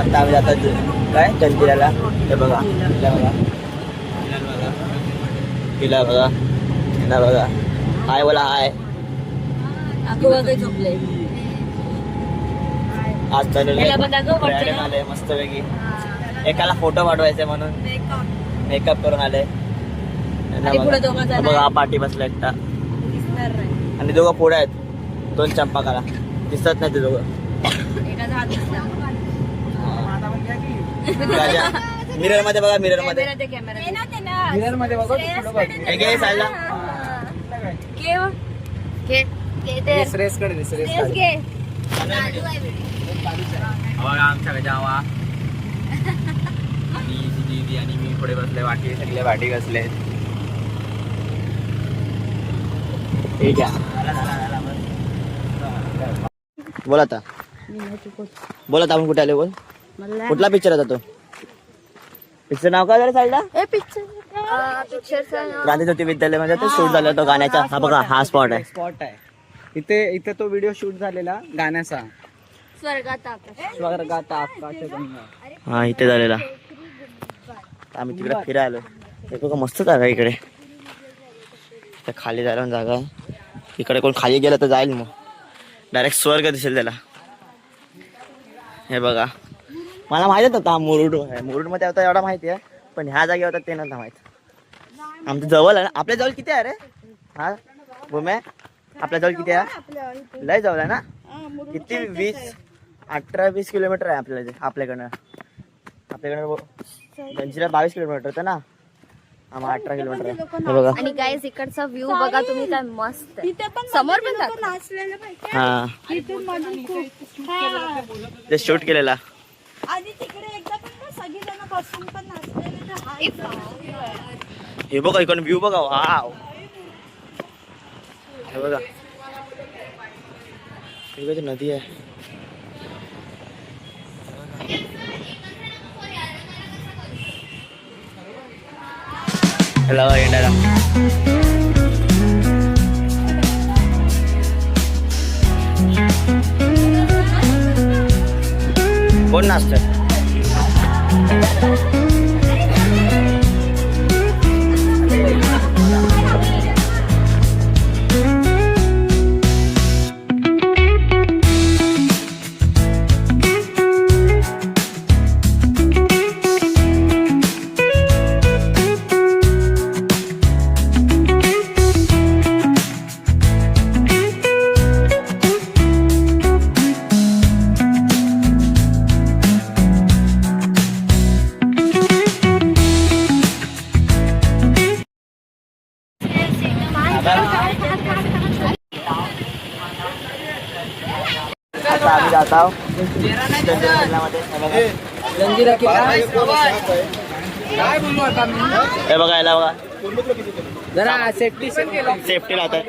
आता आम्ही जातात काय जंजिराला. हे बघा किल्ला बघा ना बघा. हाय बोला हाय. आज आले मस्त पैकी. एकाला फोटो पाठवायचे म्हणून मेकअप करून आले. बघा पाठी बसला एकटा आणि दोघं पुढे आहेत. 2 चंपाकाला दिसत नाही ते दोघं. मिरर मध्ये बघा. मिरर मध्ये आमच्या जावा दीदी आणि मी पुढे बसले. वाटी सगळे वाटी बसले. ठीक आहे बोला आता. बोला आपण कुठे आले. बोल कुठला पिक्चर होता तो. पिक्चर नाव काय झालं साईडला. क्रांती ज्योती विद्यालय मध्ये तो शूट झाला तो गाण्याचा. हा बघा हा स्पॉट आहे. इथे तो व्हिडिओ शूट झालेला गाण्याचा. स्वर्गात आकाश. हा इथे झालेला. आम्ही तिकडे फिरायलो. हे बघा मस्त जागा इकडे. त्या खाली जायला जागा आहे. इकडे कोण खाली गेलं तर जाईल मग डायरेक्ट स्वर्ग दिसेल त्याला. हे बघा मला माहित होता मुरुड आहे. मुरुड मध्ये होता एवढा माहिती आहे पण ह्या जागी होता ते नव्हतं माहित. आमच्या जवळ आहे ना. आपल्या जवळ किती आहे रे. हा भूम्या आपल्या जवळ किती आहे. लय जवळ आहे ना. किती 18-20 किलोमीटर आहे आपल्याकडनं. जंजिरा 22 किलोमीटर होतं ना. आम्हाला 18 किलोमीटर आहे. हे बघा आणि गाईज इकडचा व्ह्यू बघा तुम्ही काय मस्त समोर पण हा ते शूट केलेला. हे बघा इकडून व्ह्यू बघा. वाव हे बघा इकडे नदी आहे. हेला येणारा कोण नाचतं. आम्ही जात आहोत जंजिरा हे बघा याला बघा जरा सेफ्टी सेफ्टी लावतात.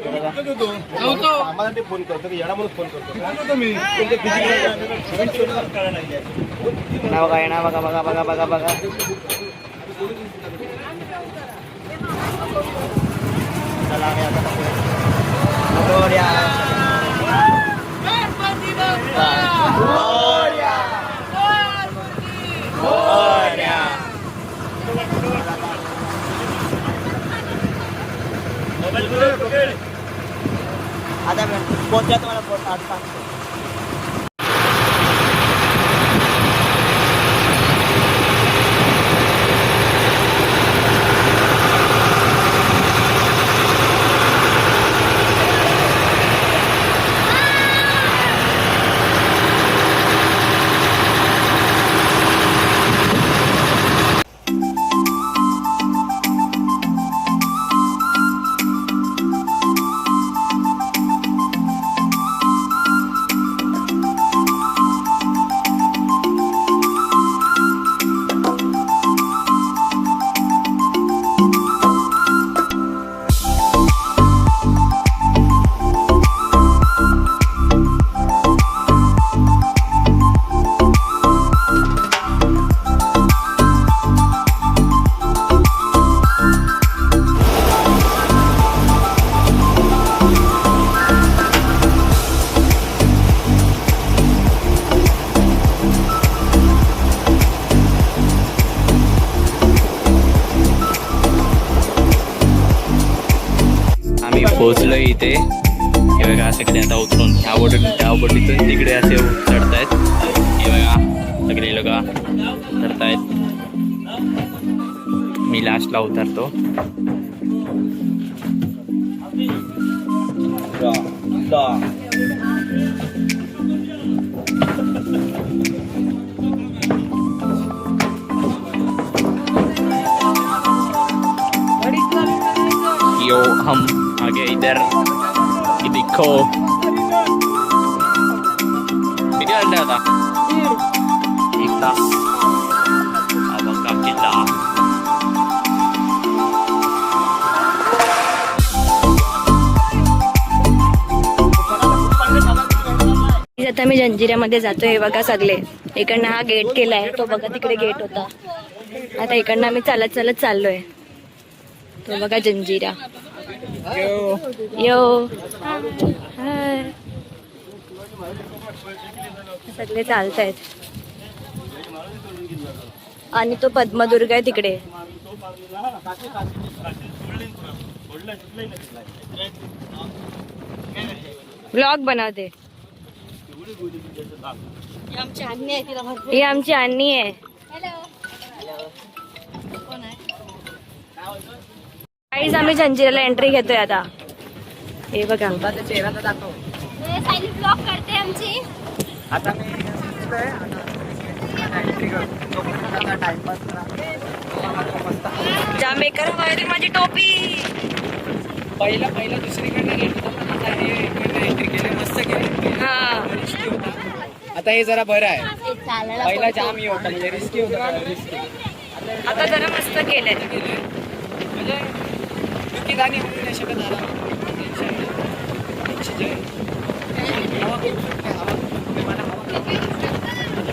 बघा येणार बघा बघा बघा बघा बघा. चला आम्ही आता आता पोहोचल्या तुम्हाला सांगतो. इथे. हे बघा सगळे आता उतरून ह्या बोटीतून त्या बोटीतून तिकडे असे चढतायत. हे बघा सगळे लोक चढतायत. मी लास्टला उतरतो. यो हम आगे इधर ये देखो किती वाजले आता 1 तास. हा बघा किल्ला. आता मी जंजिऱ्यामध्ये जातोय बघा सगळे. इकडनं हा गेट केलाय, तो बघा तिकडे गेट होता. आता इकडनं आम्ही चालत चालत चाललोय. तो बघा जंजिरा. यो हाय. सगळे चालतायत आणि तो पद्मदुर्ग आहे तिकडे. ब्लॉग बनवते. ही आमची अन्नी आहे. गाईज आम्ही जंजिराला एंट्री घेतोय आता. हे बघा चेहरा तर दाखव. ब्लॉग करते आमची. आता मी एंट्री करतो. टाइमपास जांभेकर वगैरे माझी टोपी. पहिला दुसरीकडे एंट्री केली मस्त केली. हा आता हे जरा बरं आहे. पहिला जाम ही होता म्हणजे रिस्की होता. रिस्की आता जरा मस्त केलंय. म्हणजे चुकी झाली म्हणून नाही शकत.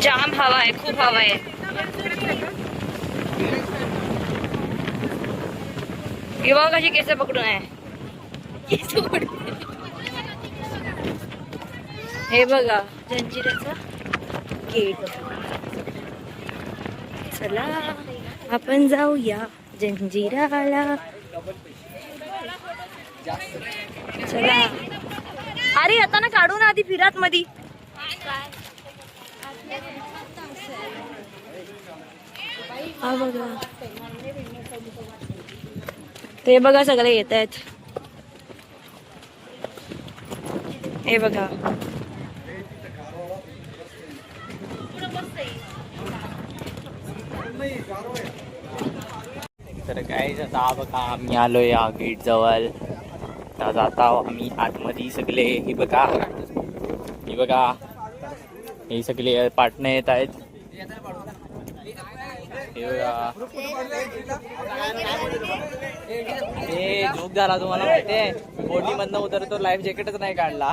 जाम हवा आहे, खूप हवा आहे. हे बघा कशी केस पकडून आहे. हे बघा जंजिराचा गेट. चला आपण जाऊया जंजिराला. चला. अरे आता ना काढू ना आधी फिरात मधी. हा बघा ते बघा सगळे येत आहेत. हे बघा तर काय आता बघा आम्ही आलो या गेट जवळ. आता जाता आम्ही आतमध्ये सगळे. हे बघा हे सगळे पाटणं येत आहेत. हे बघा हे झोप झाला तुम्हाला माहितीये. बोटी मधनं उतरतो लाईफ जॅकेटच नाही काढला.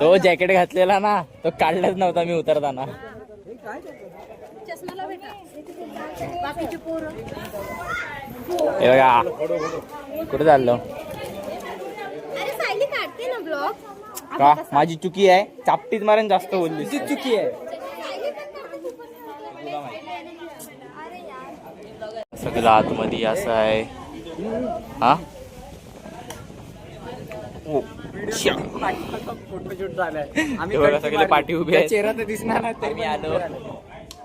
तो जॅकेट घातलेला ना तो काढलाच नव्हता मी उतरताना. हे बघा कुठे चाललो का. माझी चुकी आहे. चापटीत मारून जास्त बोलली. चुकी आहे. सगळं आतमध्ये असं आहे. हा फोटोशूट झालाय. आम्ही बघा सगळे पाठी उभे आहेत. चेहरा तर दिसणार नाही. आम्ही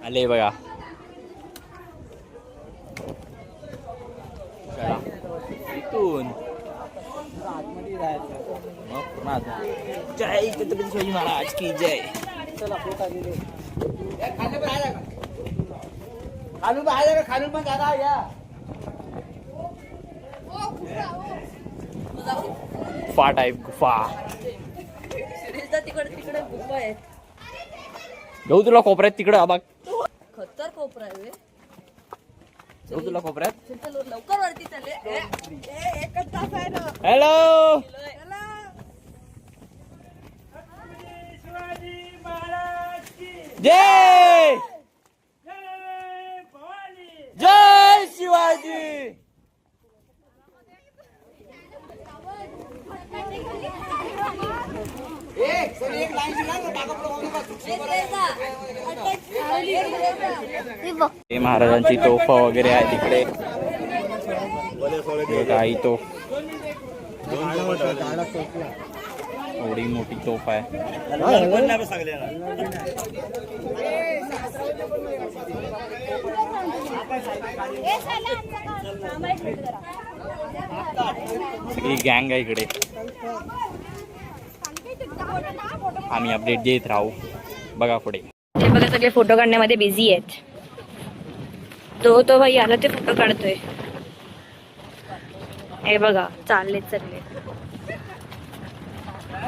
आले बघा. इथून आतमध्ये जायचं. जय छत्रपती शिवाजी महाराज की जय. चला खालून पण दादा या. गुफा टाईप गुफा. तिकडे गुफा आहेत. जाऊ तुला कोपऱ्यात तिकडं बघ. खतर कोपरा आहे. जाऊ तुला कोपऱ्यात. लवकर वरती चालले. एकच तास आहे ना. हॅलो जय जय शिवाजी. हे महाराजांची तोफा वगैरे आहे तिकडे. काही तो एवढी मोठी तोफ आहे. सगळी गँग आहे इकडे. आम्ही अपडेट देत राहू. बघा पुढे. हे बघा सगळे फोटो काढण्यामध्ये बिझी आहेत. तो भाई आला ते फोटो काढतोय. हे बघा चालले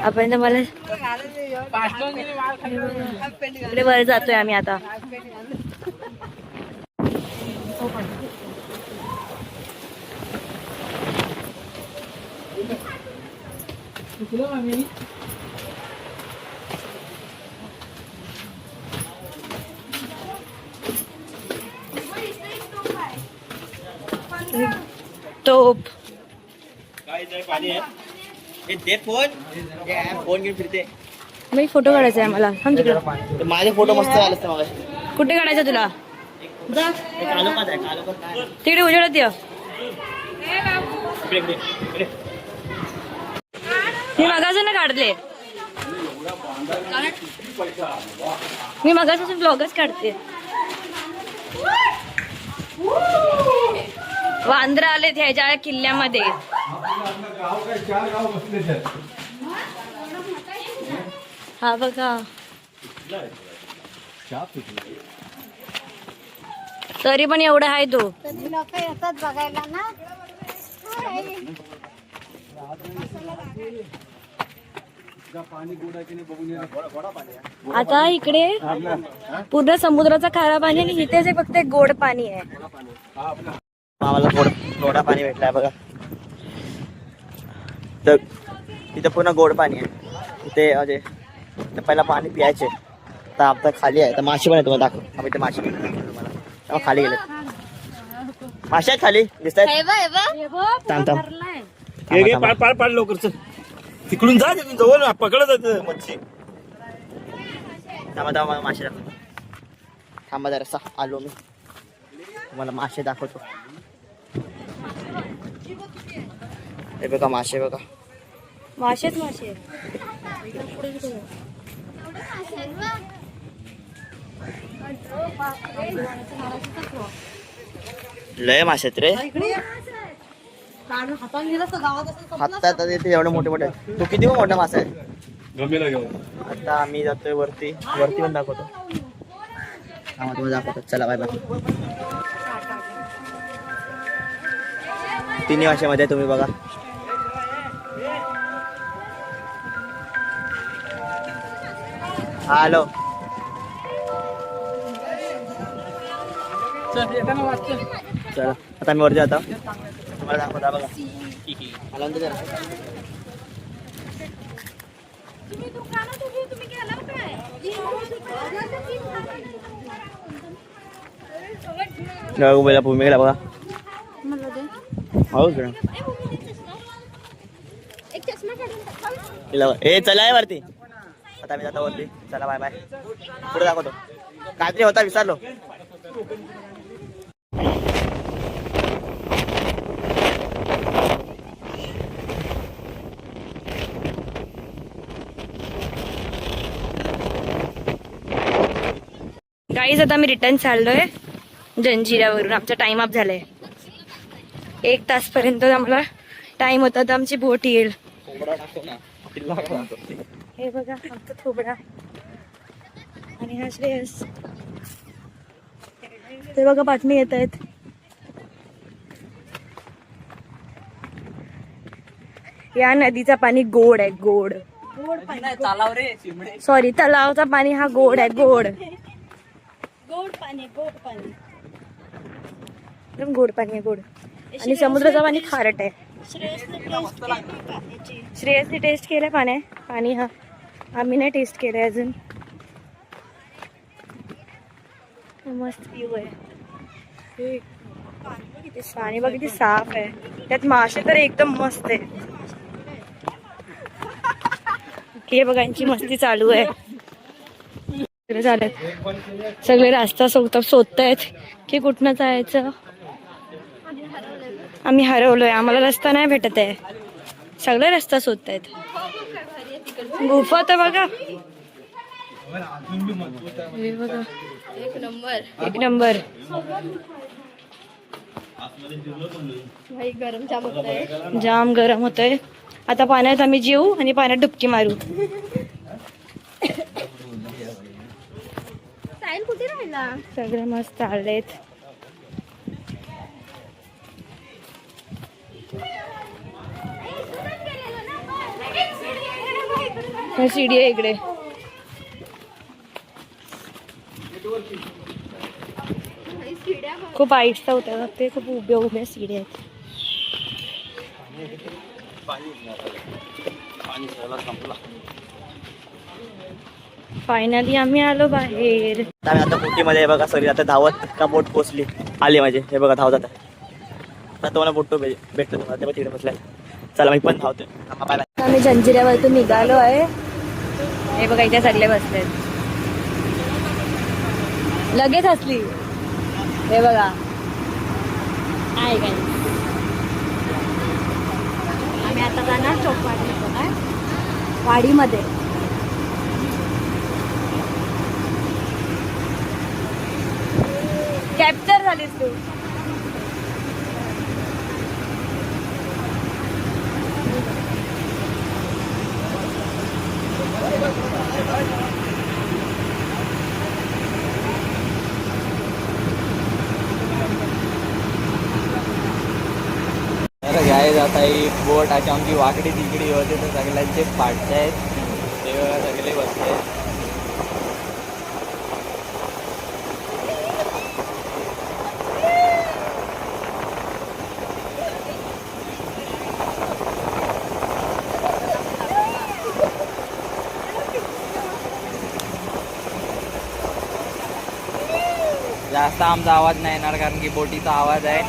आपण तर मला इकडे वर जातोय आम्ही आता. तोप फोन घेऊन फिरते. भाई फोटो काढायचा आहे मला. थांब तिकडे. माझे फोटो मस्त आले असते मग. कुठे काढायचा तुला? तिकडे उजेडात ये. मी मगापासून काढले. मी मगापासून ब्लॉगच काढते. वांद्र आले ह्याच्या किल्ल्यामध्ये. हा बघा. तरी पण एवढा आहे तो. लोक येतात बघायला ना. आता इकडे पूर्ण समुद्राचा खारा पाणी आणि इथेच फक्त एक गोड पाणी आहे. आम्हाला गोडा पाणी भेटलाय बघा. तर तिथं पूर्ण गोड पाणी आहे. तिथे म्हणजे पहिला पाणी प्यायचे. तर आता खाली आहे. तर मासे पण आहे. तुम्हाला दाखव. आम्ही ते मासे तुम्हाला खाली गेले. मासे आहेत खाली दिसत आहेत. पाड लवकर. तिकडून जा. तिथून जवळ पकडत जात मच्छी. थांबा मासे दाखव. थांबा जरा आलो मी. तुम्हाला मासे दाखवतो. हे बघा मासे बघा. मासे लय मासे आहेत रे. हातात येते एवढे मोठे मोठे. तो किती मोठा मासा आहे. आता आम्ही जातोय वरती पण दाखवतो. तुम्हाला दाखवतो. चला बाय बाय. तिन्ही माशामध्ये तुम्ही बघा. हॅलो. चला आता मी वरती जातो. तुम्हाला दाखवता बघा. आला ना जरा. भूमिकेला बघा. हो ए चला आहे वरती. आता मी जातो वरती. चला बाय बाय. पुढे दाखवतो. काहीतरी होता विसरलो. गाईज आता मी रिटर्न चाललोय जंजिरावरून. आमचा टाइम अप झालाय. 1 तासपर्यंत आम्हाला टाइम होता. तर आमची बोट येईल. हे बघा आमचा थोबडा आणि हा श्रेयस. ते बघा बातमी येत आहेत. या नदीचा पाणी गोड आहे. गोड सॉरी तलावचा पाणी हा गोड आहे. गोड पाणी एकदम गोड पाणी आहे. गोड. आणि समुद्राचं पाणी खारट आहे. श्रेयसने टेस्ट केलंय पाणी. हा आम्ही नाही टेस्ट केलंय अजून. मस्त व्ह्यू आहे. पाणी बघ किती साफ आहे. त्यात मासे तर एकदम मस्त आहे. हे बघा यांची मस्ती चालू आहे. सगळे रस्ता शोधतायत की कुठनं जायचं. आम्ही हरवलोय, आम्हाला रस्ता नाही भेटत आहे. सगळे रस्ता शोधत आहेत. गुफा तर बघा, हे बघा, एक नंबर. जाम गरम होतंय. आता पाण्यात आम्ही जेऊ आणि पाण्यात डुबकी मारू. सगळे मस्त आलेत. सीडी आहे इकडे. खूप आईटचा होता ते, खूप उभ्या उभ्या सीड्या आहेत. फायनली आम्ही आलो बाहेर. आम्ही आता बोटीमध्ये बघा सगळी आता धावत का बोट पोचली आली माझे. हे बघा धावत आता. आता तुम्हाला बोट भेटतो तुम्हाला तेव्हा तिकडे बसलाय. चला मी पण धावतोय. आम्ही जंजिऱ्यावरतून निघालो आहे. हे बघा इथे सगळे बसलेत. लगेच असली. हे बघा आहे काय. आम्ही आता जाणार चौकवाडी काय वाडीमध्ये. कॅप्चर झालीस तू. तर गाईज आता ही बोट अशी आमची वाकडी तिकडी होते तर सगळ्यांचे फाटत आहेत. ते सगळे बसले आहेत. जास्त आमचा आवाज नाही येणार कारण की बोटीचा आवाज आहे.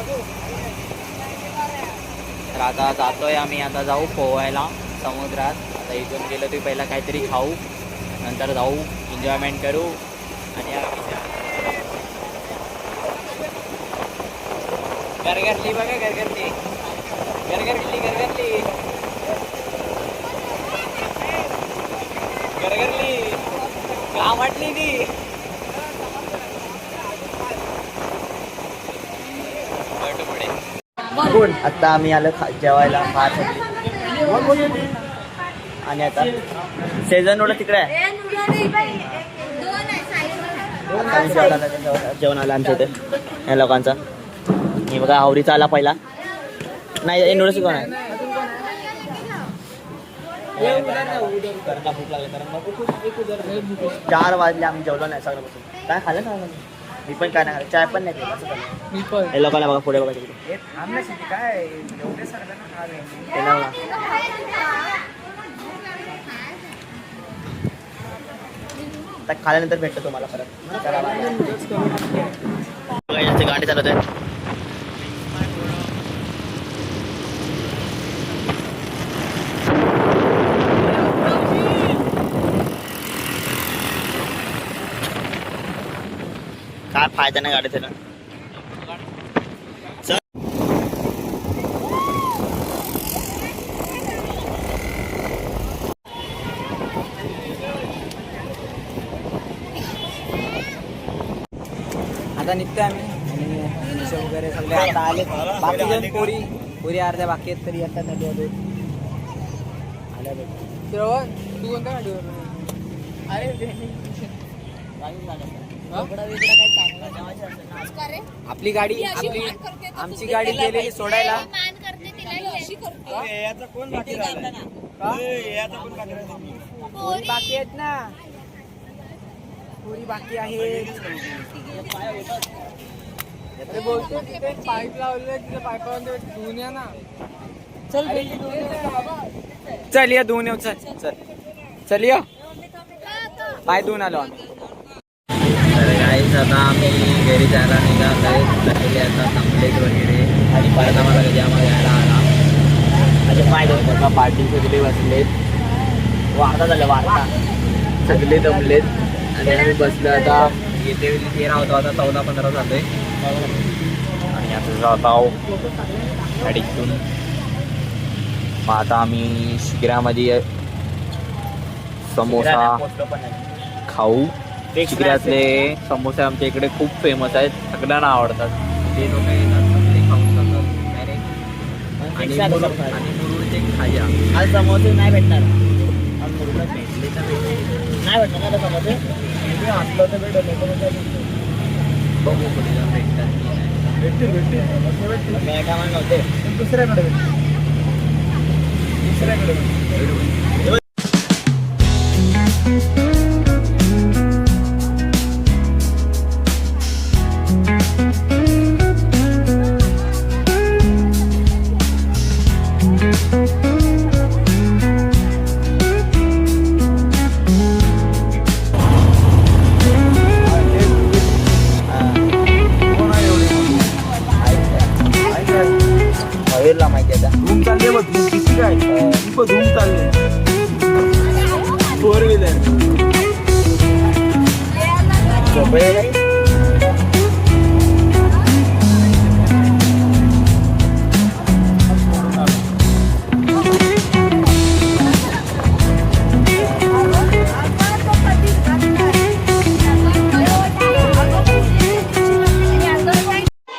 तर आता जातोय आम्ही. आता जाऊ पोहायला समुद्रात. आता इथून गेलो तरी पहिला काहीतरी खाऊ, नंतर जाऊ एन्जॉयमेंट करू. आणि गरगरली बघा, गरगरली गरगरली गरगरली गरगरली का वाटली ती. आता आम्ही आलो जेवायला फार. आणि आता सेजन रोड तिकडे आहे. जेवण आलं आमच्या इथे या लोकांचा. मी बघा आवडीचा आला पहिला. नाही नूडल्स कोण आहे. भूक लागली कारण 4 वाजले आम्ही जेवलो नाही सगळं बसून. काय खाल्लं ना मी पण काय नाही खाल्लं. चाय पण नाही केलं. हे लोकांना बघा पुढे बघा तिकडे काय खाल्यानंतर भेटतो तुम्हाला परत. गाडी चालवत आहे. काय फायदा नाही गाडी त्याला. आता निघतोय आम्ही आणि वगैरे सगळे आता आले. बाकी जण पोरी अर्ध्या बाकी आहेत तरी आता आले. तू कोणत्या गाडीवर. आपली गाडी आमची गाडी गेलेली सोडायला. बाकी आहेत ना, पुरी बाकी आहेत. बोलतो तिथे पाईप लावले, तिथे पाईपावर धुवून या ना. चल या धुवून येऊ. चल चल चल या. पाय धुवून आलो आम्ही. काहीच आता आम्ही घरी जायला निघालो आहे. आता थांबलेत वगैरे आणि परत आम्हाला कधी आम्हाला यायला आला. माझे पाय दोन आता पार्टी सगळे बसलेत. वारता झालं वारता. सगळे जमलेत आणि आम्ही बसलो. आता येते 13 होतो, आता 14-15 झालोय आणि आता जात आहो. गाडीतून. मग आता आम्ही शिग्रामध्ये समोसा खाऊ. शिग्र्यातले समोसे आमच्या इकडे खूप फेमस आहेत, सगळ्यांना आवडतात. ते लोक येतात सगळे खाऊन जातात direct. आणि मुरुडचे खाजा. आज समोसे नाही भेटणार. आज मुरुडला भेटले तर भेटले. नाही भेटणार ना समोसे. असलं तर भेटत. बघू कुठे भेटतात की नाही. भेटतील. मी एका मान नव्हते. दुसऱ्याकडे मयूरला माहिती आहे आता. धूम चालले बघ. किती काय धूम चालले. फोर व्हीलर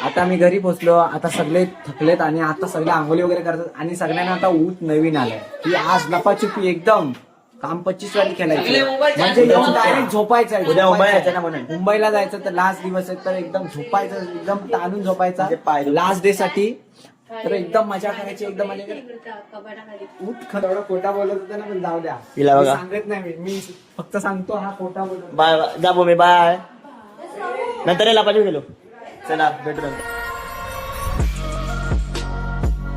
आता आम्ही घरी पोहोचलो. आता सगळे थकलेत आणि आता सगळे आंघोळी वगैरे करतात आणि सगळ्यांना आता ऊट नवीन आलाय की आज लपाछुपी एकदम काम 25 वाली खेळायची. म्हणजे डायरेक्ट झोपायचं आहे. उद्या मुंबई जायचं ना म्हणून. मुंबईला जायचं तर लास्ट दिवस आहे तर एकदम झोपायचं, एकदम ताणून झोपायचा पाय लास्ट डे साठी. तर एकदम मजा करायची एकदम. म्हणजे ऊट खरं खोटा बोलत होता ना, पण जाऊ द्या. तिला बघा. मी सांगत नाही, मी फक्त सांगतो हा खोटा बोलत. बाय जा मी बाय. नंतर लपाची गेलो. चला भेटू नंतर.